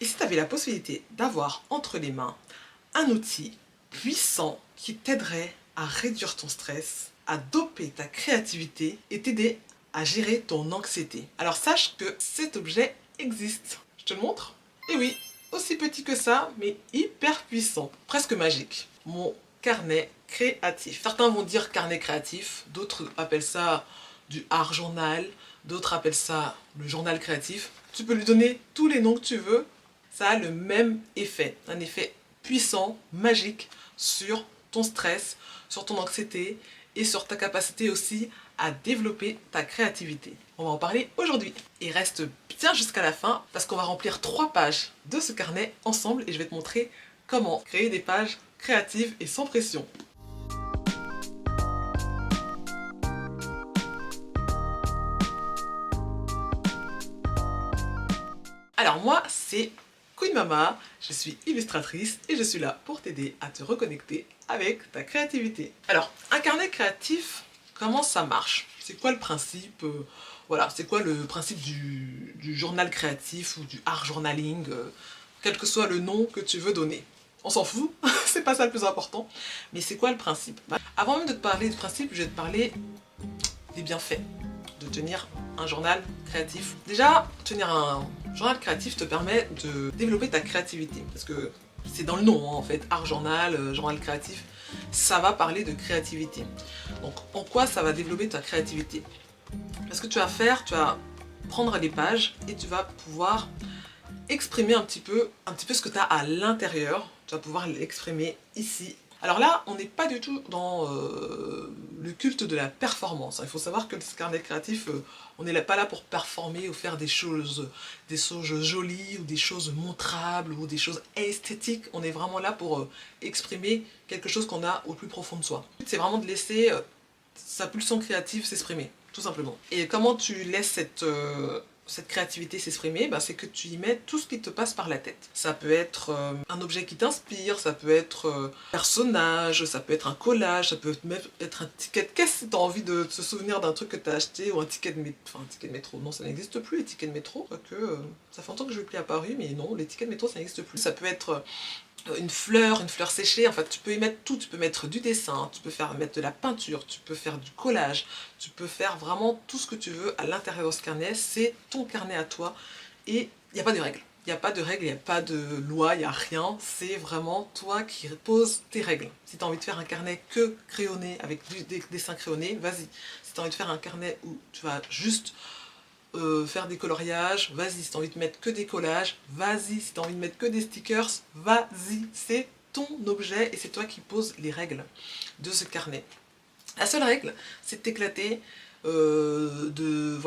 Et si tu avais la possibilité d'avoir entre les mains un outil puissant qui t'aiderait à réduire ton stress, à doper ta créativité et t'aider à gérer ton anxiété. Alors sache que cet objet existe. Je te le montre? Et oui, aussi petit que ça, mais hyper puissant, presque magique. Mon carnet créatif. Certains vont dire carnet créatif, d'autres appellent ça du art journal, d'autres appellent ça le journal créatif. Tu peux lui donner tous les noms que tu veux, ça a le même effet, un effet puissant, magique sur ton stress, sur ton anxiété et sur ta capacité aussi à développer ta créativité. On va en parler aujourd'hui. Et reste bien jusqu'à la fin parce qu'on va remplir 3 pages de ce carnet ensemble et je vais te montrer comment créer des pages créatives et sans pression. Alors moi, c'est Queen Mama, je suis illustratrice et je suis là pour t'aider à te reconnecter avec ta créativité. Alors, un carnet créatif, comment ça marche? C'est quoi le principe? Voilà, c'est quoi le principe du journal créatif ou du art journaling, quel que soit le nom que tu veux donner. On s'en fout, c'est pas ça le plus important. Mais c'est quoi le principe? Avant même de te parler du principe, je vais te parler des bienfaits de tenir un journal créatif. Déjà, tenir un journal créatif te permet de développer ta créativité. Parce que c'est dans le nom, hein, en fait, art journal, journal créatif, ça va parler de créativité. Donc, en quoi ça va développer ta créativité? Parce que tu vas faire, tu vas prendre les pages et tu vas pouvoir exprimer un petit peu ce que tu as à l'intérieur. Tu vas pouvoir l'exprimer ici. Alors là, on n'est pas du tout dans le culte de la performance. Il faut savoir que le carnet créatif, on n'est pas là pour performer ou faire des choses jolies ou des choses montrables ou des choses esthétiques. On est vraiment là pour exprimer quelque chose qu'on a au plus profond de soi. C'est vraiment de laisser sa pulsion créative s'exprimer, tout simplement. Et comment tu laisses cette créativité s'exprimer, c'est que tu y mets tout ce qui te passe par la tête. Ça peut être un objet qui t'inspire, ça peut être un personnage, ça peut être un collage, ça peut même être un ticket de caisse si tu as envie de te souvenir d'un truc que tu as acheté, ou un ticket de métro. Enfin, un ticket de métro, non, ça n'existe plus les tickets de métro. Quoique, ça fait longtemps que je ne l'ai plus apparu, mais non, les tickets de métro, ça n'existe plus. Ça peut être une fleur séchée, en fait tu peux y mettre tout, tu peux mettre du dessin, tu peux mettre de la peinture, tu peux faire du collage, tu peux faire vraiment tout ce que tu veux à l'intérieur de ce carnet, c'est ton carnet à toi et il n'y a pas de règles. Il n'y a pas de règles, il n'y a pas de loi, il n'y a rien, c'est vraiment toi qui poses tes règles. Si tu as envie de faire un carnet que crayonné, avec des dessins crayonnés, vas-y. Si tu as envie de faire un carnet où tu vas juste faire des coloriages, vas-y. Si tu as envie de mettre que des collages, vas-y. Si tu as envie de mettre que des stickers, vas-y. C'est ton objet et c'est toi qui poses les règles de ce carnet. La seule règle, c'est de t'éclater, de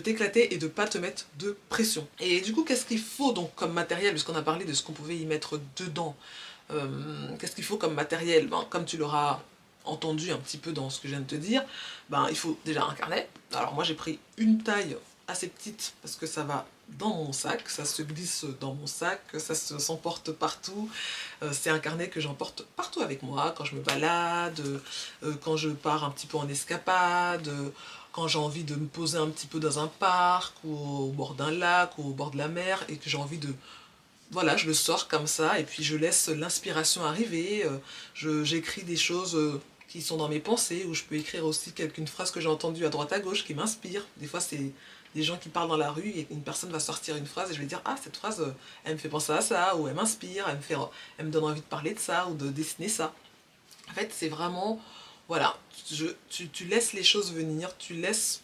t'éclater et de ne pas te mettre de pression. Et du coup, qu'est-ce qu'il faut donc comme matériel, puisqu'on a parlé de ce qu'on pouvait y mettre dedans, qu'est-ce qu'il faut comme matériel? Comme tu l'auras entendu un petit peu dans ce que je viens de te dire, il faut déjà un carnet. Alors moi j'ai pris une taille assez petite parce que ça va dans mon sac, ça se glisse dans mon sac, ça s'emporte partout. C'est un carnet que j'emporte partout avec moi, quand je me balade, quand je pars un petit peu en escapade, quand j'ai envie de me poser un petit peu dans un parc, ou au bord d'un lac, ou au bord de la mer, et que j'ai envie de... Voilà, je le sors comme ça, et puis je laisse l'inspiration arriver, j'écris des choses qui sont dans mes pensées, ou je peux écrire aussi une phrase que j'ai entendue à droite à gauche qui m'inspire. Des fois c'est des gens qui parlent dans la rue et une personne va sortir une phrase et je vais dire ah cette phrase elle me fait penser à ça, ou elle m'inspire, elle me donne envie de parler de ça ou de dessiner ça. En fait c'est vraiment, voilà, tu laisses les choses venir, tu laisses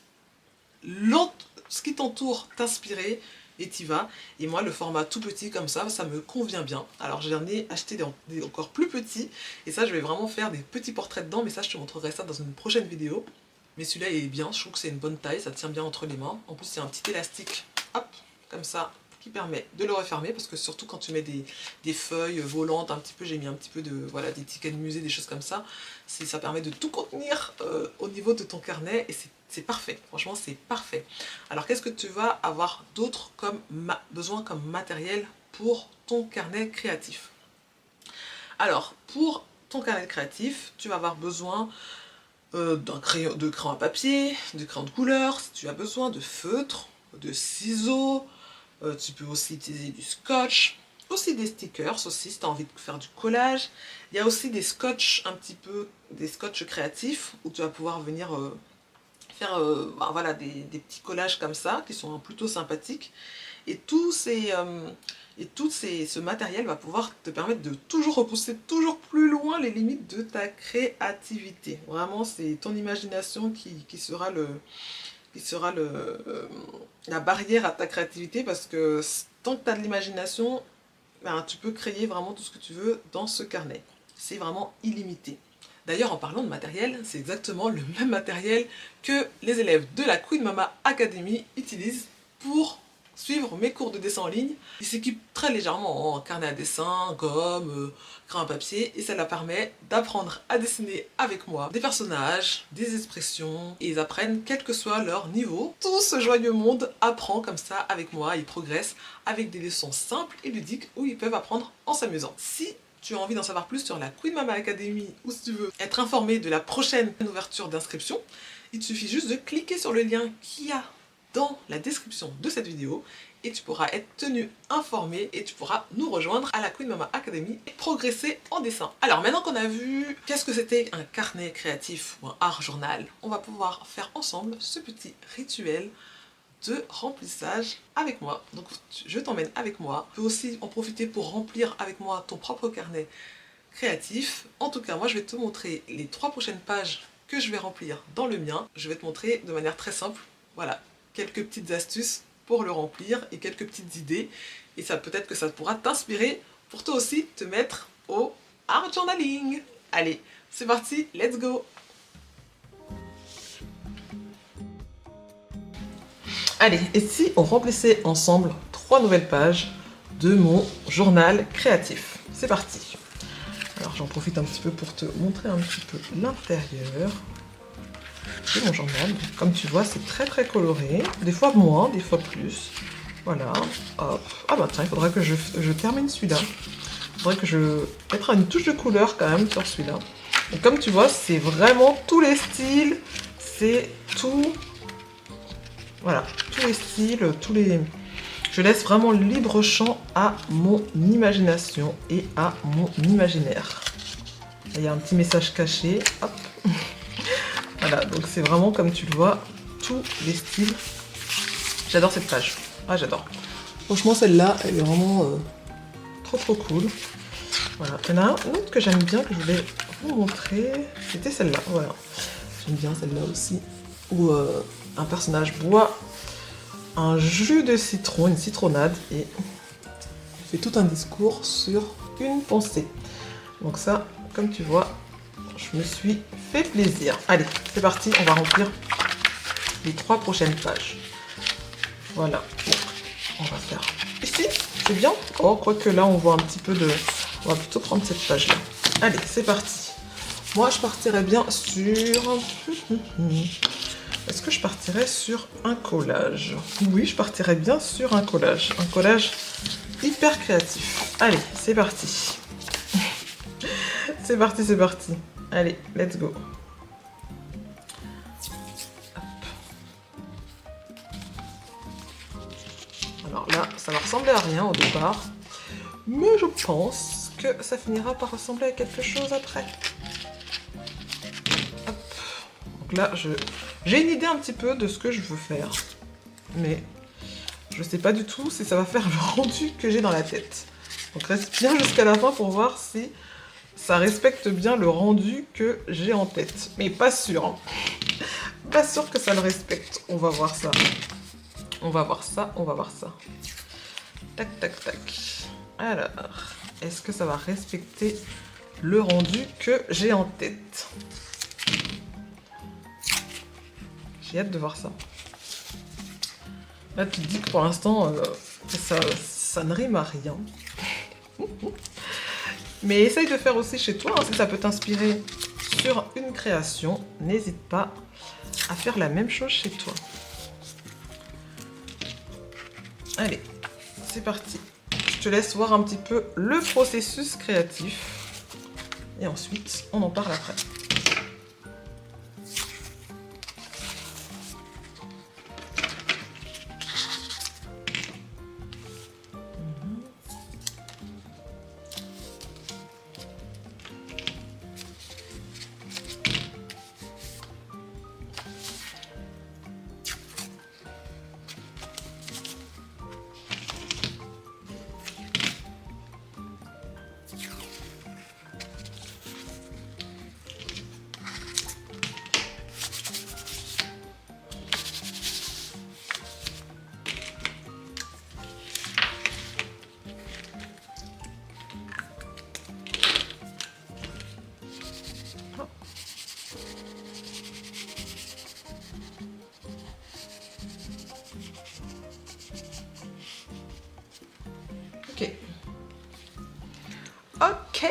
ce qui t'entoure t'inspirer et t'y vas. Et moi le format tout petit comme ça me convient bien. Alors j'en ai acheté des encore plus petits et ça je vais vraiment faire des petits portraits dedans, mais ça je te montrerai ça dans une prochaine vidéo. Mais celui-là il est bien, je trouve que c'est une bonne taille, ça tient bien entre les mains. En plus il y a un petit élastique, hop, comme ça, qui permet de le refermer, parce que surtout quand tu mets des feuilles volantes un petit peu, j'ai mis un petit peu de, voilà, des tickets de musée, des choses comme ça, ça permet de tout contenir au niveau de ton carnet et c'est parfait, franchement c'est parfait. Alors qu'est-ce que tu vas avoir d'autre comme besoin comme matériel pour ton carnet créatif? Alors pour ton carnet créatif, tu vas avoir besoin de crayon à papier, de crayon de couleur, si tu as besoin de feutre, de ciseaux, Tu peux aussi utiliser du scotch, aussi des stickers aussi si tu as envie de faire du collage. Il y a aussi des scotch un petit peu, des scotch créatifs où tu vas pouvoir venir faire voilà, des petits collages comme ça qui sont plutôt sympathiques. Et ce matériel va pouvoir te permettre de toujours repousser toujours plus loin les limites de ta créativité. Vraiment, c'est ton imagination qui sera la barrière à ta créativité parce que tant que tu as de l'imagination, ben, tu peux créer vraiment tout ce que tu veux dans ce carnet. C'est vraiment illimité. D'ailleurs, en parlant de matériel, c'est exactement le même matériel que les élèves de la Queen Mama Academy utilisent pour suivre mes cours de dessin en ligne. Ils s'équipent très légèrement en carnet à dessin, gomme, crayon à papier, et ça leur permet d'apprendre à dessiner avec moi des personnages, des expressions, et ils apprennent quel que soit leur niveau. Tout ce joyeux monde apprend comme ça avec moi, ils progressent avec des leçons simples et ludiques où ils peuvent apprendre en s'amusant. Si tu as envie d'en savoir plus sur la Queen Mama Academy ou si tu veux être informé de la prochaine ouverture d'inscription, il te suffit juste de cliquer sur le lien qu'il y a dans la description de cette vidéo et tu pourras être tenu informé et tu pourras nous rejoindre à la Queen Mama Academy et progresser en dessin. Alors maintenant qu'on a vu qu'est-ce que c'était un carnet créatif ou un art journal, on va pouvoir faire ensemble ce petit rituel de remplissage avec moi. Donc je t'emmène avec moi. Tu peux aussi en profiter pour remplir avec moi ton propre carnet créatif. En tout cas, moi je vais te montrer les 3 prochaines pages que je vais remplir dans le mien. Je vais te montrer de manière très simple, voilà, quelques petites astuces pour le remplir et quelques petites idées. Et ça peut-être que ça pourra t'inspirer pour toi aussi te mettre au art journaling. Allez, c'est parti, let's go! Allez, et si on remplissait ensemble 3 nouvelles pages de mon journal créatif? C'est parti. Alors j'en profite un petit peu pour te montrer un petit peu l'intérieur de mon journal. Comme tu vois, c'est très très coloré, des fois moins, des fois plus. Voilà, hop. Ah bah tiens, il faudrait que je termine celui-là. Il faudrait que je mettrai une touche de couleur quand même sur celui-là. Et comme tu vois, c'est vraiment tous les styles, c'est tout... Voilà, tous les styles, je laisse vraiment libre champ à mon imagination et à mon imaginaire. Il y a un petit message caché, hop. Voilà, donc c'est vraiment comme tu le vois, tous les styles. J'adore cette page. Ah, j'adore. Franchement, celle-là, elle est vraiment trop cool. Voilà, il y en a une autre que j'aime bien, que je voulais vous montrer. C'était celle-là, voilà. J'aime bien celle-là aussi. Où un personnage boit un jus de citron, une citronnade, et fait tout un discours sur une pensée. Donc ça, comme tu vois, je me suis fait plaisir. Allez, c'est parti, on va remplir les 3 prochaines pages. Voilà, donc, on va faire ici, c'est bien. Oh, quoique là, on voit un petit peu de... On va plutôt prendre cette page-là. Allez, c'est parti. Moi, je partirais bien sur... Est-ce que je partirais sur un collage? Oui, je partirais bien sur un collage. Un collage hyper créatif. Allez, c'est parti. C'est parti, c'est parti. Allez, let's go. Hop. Alors là, ça va ressembler à rien au départ. Mais je pense que ça finira par ressembler à quelque chose après. Hop. Donc là, j'ai une idée un petit peu de ce que je veux faire. Mais je sais pas du tout si ça va faire le rendu que j'ai dans la tête. Donc reste bien jusqu'à la fin pour voir si ça respecte bien le rendu que j'ai en tête. Mais pas sûr. Hein. Pas sûr que ça le respecte. On va voir ça. On va voir ça, on va voir ça. Tac, tac, tac. Alors, est-ce que ça va respecter le rendu que j'ai en tête? J'ai hâte de voir ça. Là, tu te dis que pour l'instant, ça ne rime à rien. Mais essaye de faire aussi chez toi, hein, si ça peut t'inspirer sur une création. N'hésite pas à faire la même chose chez toi. Allez, c'est parti. Je te laisse voir un petit peu le processus créatif. Et ensuite, on en parle après. Ok. Ok.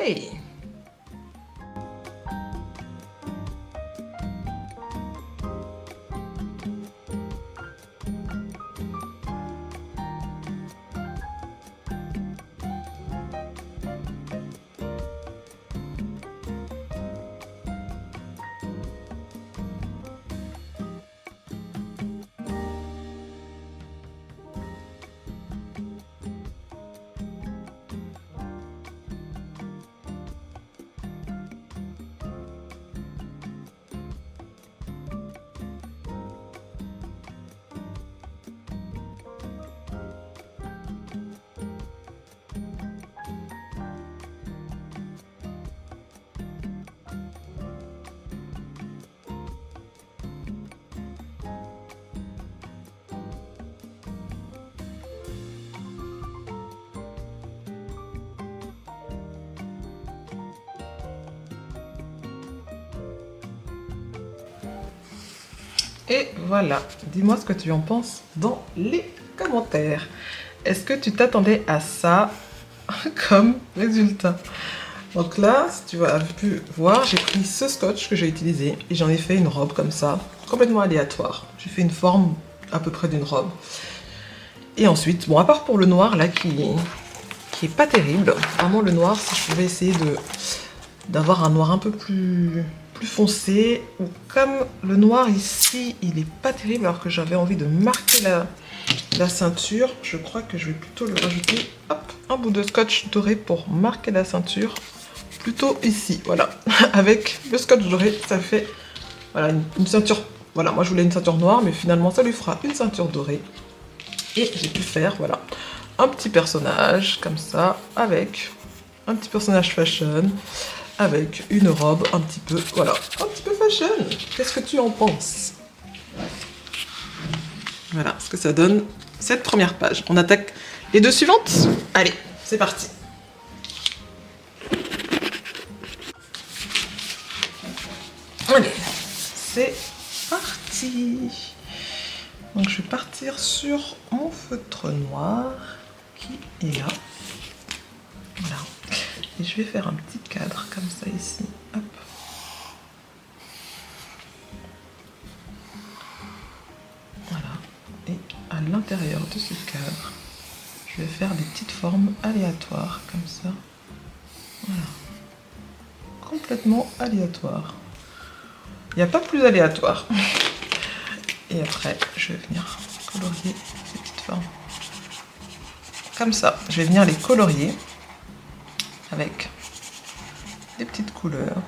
Et voilà, dis-moi ce que tu en penses dans les commentaires. Est-ce que tu t'attendais à ça comme résultat? Donc là, si tu as pu voir, j'ai pris ce scotch que j'ai utilisé et j'en ai fait une robe comme ça, complètement aléatoire. J'ai fait une forme à peu près d'une robe. Et ensuite, bon, à part pour le noir là qui est pas terrible, vraiment le noir, si je pouvais essayer d'avoir un noir un peu plus foncé, ou comme le noir ici il est pas terrible alors que j'avais envie de marquer la ceinture, je crois que je vais plutôt le rajouter, hop, un bout de scotch doré pour marquer la ceinture, plutôt ici, voilà. Avec le scotch doré, ça fait voilà, une ceinture, voilà, moi je voulais une ceinture noire, mais finalement ça lui fera une ceinture dorée. Et j'ai pu faire, voilà, un petit personnage comme ça, avec un petit personnage fashion, avec une robe un petit peu, voilà, un petit peu fashion. Qu'est-ce que tu en penses? Voilà ce que ça donne, cette première page. On attaque les deux suivantes? Allez, c'est parti. Allez, c'est parti. Donc je vais partir sur mon feutre noir qui est là. Voilà. Et je vais faire un petit cadre comme ça ici. Hop. Voilà. Et à l'intérieur de ce cadre, je vais faire des petites formes aléatoires comme ça. Voilà. Complètement aléatoire. Il n'y a pas plus aléatoire. Et après, je vais venir colorier ces petites formes. Comme ça. Je vais venir les colorier avec des petites couleurs.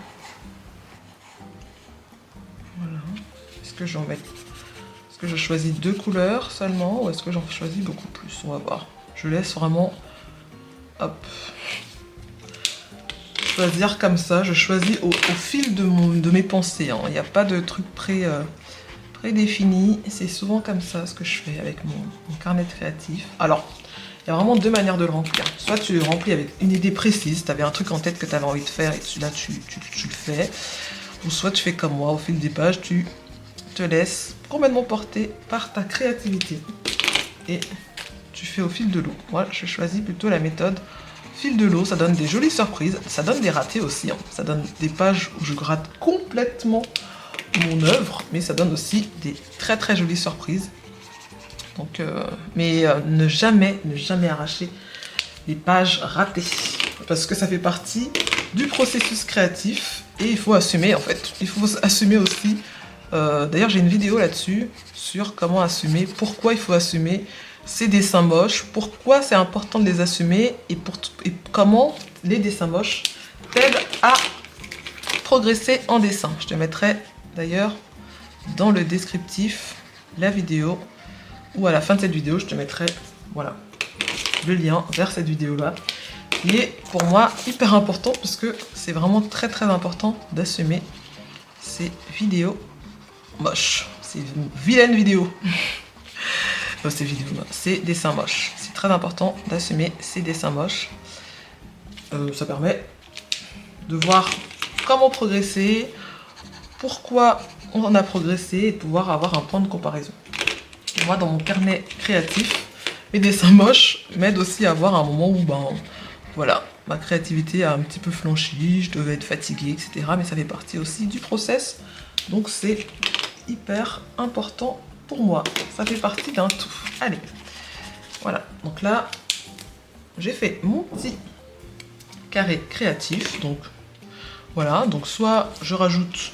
Voilà. Est-ce que j'en mets... Est-ce que je choisis 2 couleurs seulement ou est-ce que j'en choisis beaucoup plus? On va voir. Je laisse vraiment... Hop. Choisir comme ça. Je choisis au fil de mes pensées. Hein. Il n'y a pas de truc prédéfini. C'est souvent comme ça ce que je fais avec mon carnet créatif. Alors... Il y a vraiment 2 manières de le remplir. Soit tu le remplis avec une idée précise, tu avais un truc en tête que tu avais envie de faire et celui-là tu le fais. Ou soit tu fais comme moi, au fil des pages, tu te laisses complètement porter par ta créativité. Et tu fais au fil de l'eau. Moi, je choisis plutôt la méthode fil de l'eau. Ça donne des jolies surprises. Ça donne des ratés aussi. Hein. Ça donne des pages où je gratte complètement mon œuvre. Mais ça donne aussi des très très jolies surprises. Donc, ne jamais arracher les pages ratées. Parce que ça fait partie du processus créatif. Et il faut assumer en fait. Il faut assumer aussi. D'ailleurs, j'ai une vidéo là-dessus. Sur comment assumer. Pourquoi il faut assumer ces dessins moches. Pourquoi c'est important de les assumer. Et comment les dessins moches t'aident à progresser en dessin. Je te mettrai d'ailleurs dans le descriptif la vidéo. Ou à la fin de cette vidéo, je te mettrai voilà, le lien vers cette vidéo-là. Qui est pour moi hyper important parce que c'est vraiment très très important d'assumer ces vidéos moches. Ces vilaines vidéos. Ces dessins moches. C'est très important d'assumer ces dessins moches. Ça permet de voir comment progresser, pourquoi on a progressé et de pouvoir avoir un point de comparaison. Moi, dans mon carnet créatif, mes dessins moches m'aident aussi à avoir un moment où, voilà, ma créativité a un petit peu flanchi, je devais être fatiguée, etc. Mais ça fait partie aussi du process, donc c'est hyper important pour moi. Ça fait partie d'un tout. Allez, voilà. Donc là, j'ai fait mon petit carré créatif. Donc voilà, donc soit je rajoute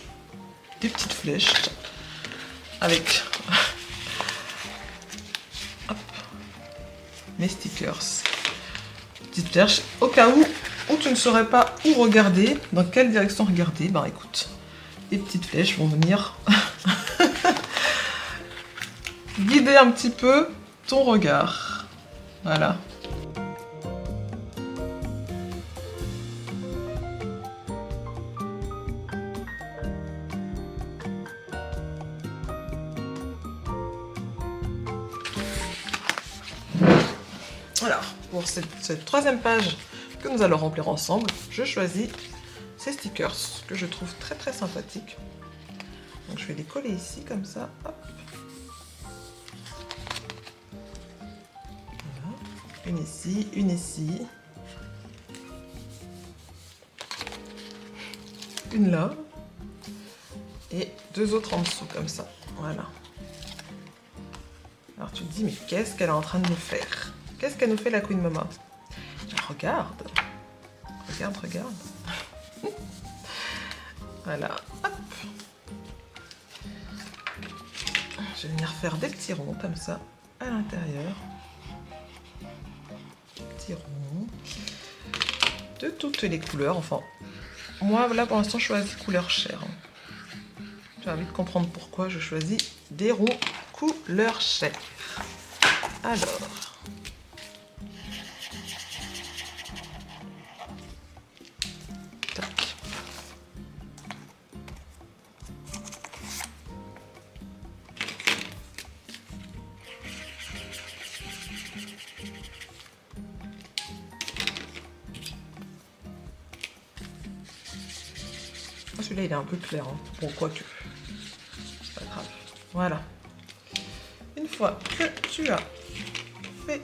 des petites flèches avec hop, mes stickers. Petites flèches au cas où tu ne saurais pas où regarder, dans quelle direction regarder. Ben écoute, les petites flèches vont venir guider un petit peu ton regard. Voilà. Alors, pour cette troisième page que nous allons remplir ensemble, je choisis ces stickers que je trouve très très sympathiques. Donc je vais les coller ici comme ça. Hop. Voilà. Une ici, une ici. Une là. Et deux autres en dessous comme ça. Voilà. Alors tu te dis, mais qu'est-ce qu'elle est en train de nous faire? Qu'est-ce qu'elle nous fait la Queen Mama? Regarde. Regarde, regarde. Voilà. Hop. Je vais venir faire des petits ronds comme ça à l'intérieur. Petits ronds. De toutes les couleurs. Enfin, moi là pour l'instant je choisis couleur chair. Tu as envie de comprendre pourquoi je choisis des ronds couleur chair. Alors. Celui-là il est un peu clair, hein. Bon, quoique. C'est pas grave. Voilà. Une fois que tu as fait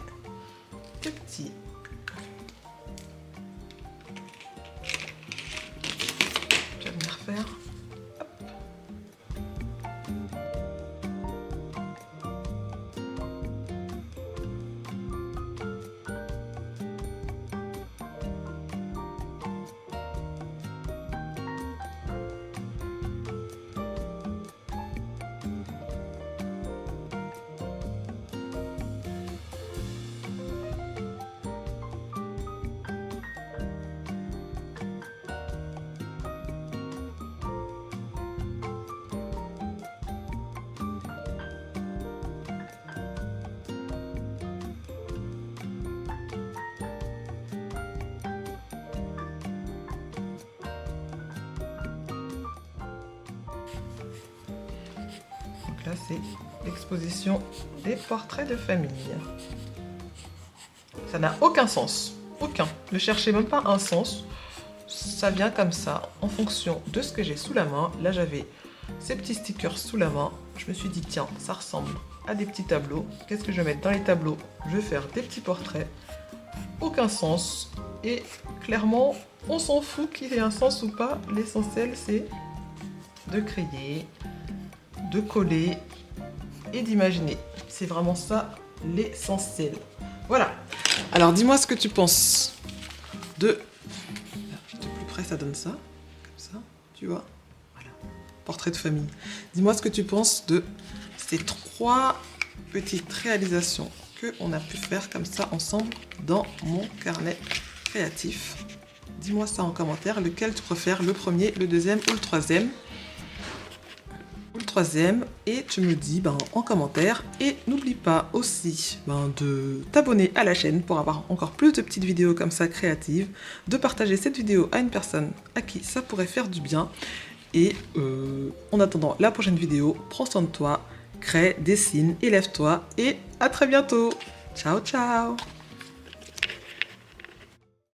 tes petits tu vas venir faire. Là, c'est l'exposition des portraits de famille. Ça n'a aucun sens. Aucun. Ne cherchez même pas un sens. Ça vient comme ça, en fonction de ce que j'ai sous la main. Là, j'avais ces petits stickers sous la main. Je me suis dit, tiens, ça ressemble à des petits tableaux. Qu'est-ce que je vais mettre dans les tableaux? Je vais faire des petits portraits. Aucun sens. Et clairement, on s'en fout qu'il y ait un sens ou pas. L'essentiel, c'est de créer, de coller et d'imaginer. C'est vraiment ça l'essentiel. Voilà. Alors dis-moi ce que tu penses de... De plus près ça donne ça. Comme ça, tu vois. Voilà. Portrait de famille. Dis-moi ce que tu penses de ces trois petites réalisations qu'on a pu faire comme ça ensemble dans mon carnet créatif. Dis-moi ça en commentaire. Lequel tu préfères, le premier, le deuxième ou le troisième? Et tu me dis en commentaire. Et n'oublie pas aussi de t'abonner à la chaîne pour avoir encore plus de petites vidéos comme ça créatives, de partager cette vidéo à une personne à qui ça pourrait faire du bien. Et en attendant la prochaine vidéo, prends soin de toi, crée, dessine, élève-toi et à très bientôt. Ciao ciao.